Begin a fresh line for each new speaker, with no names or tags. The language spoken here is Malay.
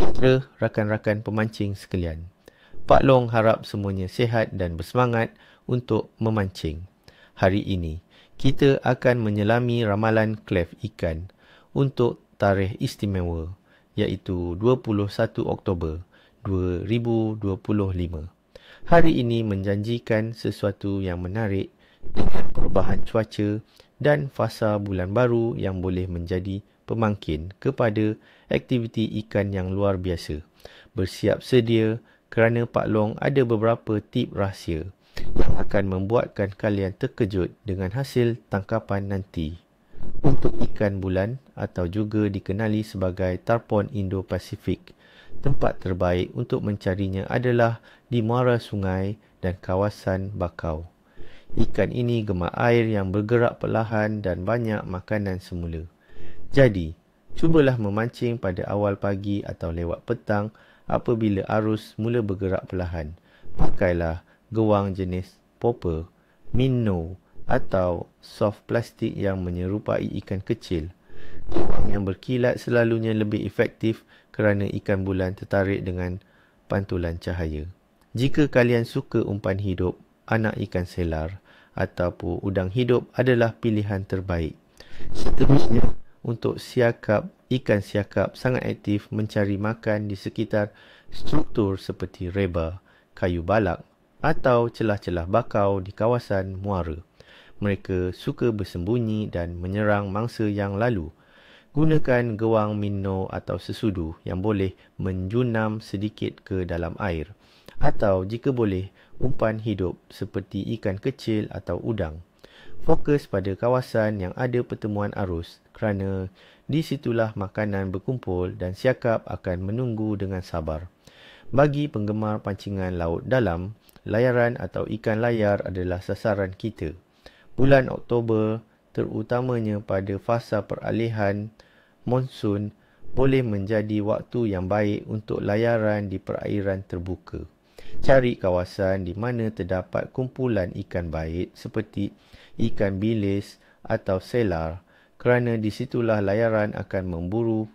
Sejahtera rakan-rakan pemancing sekalian. Pak Long harap semuanya sihat dan bersemangat untuk memancing. Hari ini, kita akan menyelami ramalan klef ikan untuk tarikh istimewa, iaitu 21 Oktober 2025. Hari ini menjanjikan sesuatu yang menarik dengan perubahan cuaca dan fasa bulan baru yang boleh menjadi pemangkin kepada aktiviti ikan yang luar biasa. Bersiap sedia kerana Pak Long ada beberapa tip rahsia yang akan membuatkan kalian terkejut dengan hasil tangkapan nanti. Untuk ikan bulan atau juga dikenali sebagai tarpon Indo-Pasifik, tempat terbaik untuk mencarinya adalah di muara sungai dan kawasan bakau. Ikan ini gemar air yang bergerak perlahan dan banyak makanan semula. Jadi, cubalah memancing pada awal pagi atau lewat petang apabila arus mula bergerak perlahan. Pakailah gewang jenis popper, minnow atau soft plastik yang menyerupai ikan kecil. Gewang yang berkilat selalunya lebih efektif kerana ikan bulan tertarik dengan pantulan cahaya. Jika kalian suka umpan hidup, anak ikan selar ataupun udang hidup adalah pilihan terbaik. Seterusnya, untuk siakap, ikan siakap sangat aktif mencari makan di sekitar struktur seperti reba, kayu balak atau celah-celah bakau di kawasan muara. Mereka suka bersembunyi dan menyerang mangsa yang lalu. Gunakan gewang minnow atau sesudu yang boleh menjunam sedikit ke dalam air. Atau jika boleh, umpan hidup seperti ikan kecil atau udang. Fokus pada kawasan yang ada pertemuan arus kerana di situlah makanan berkumpul dan siakap akan menunggu dengan sabar. Bagi penggemar pancingan laut dalam, layaran atau ikan layar adalah sasaran kita. Bulan Oktober, terutamanya pada fasa peralihan monsun, boleh menjadi waktu yang baik untuk layaran di perairan terbuka. Cari kawasan di mana terdapat kumpulan ikan baik seperti ikan bilis atau selar kerana di situlah layaran akan memburu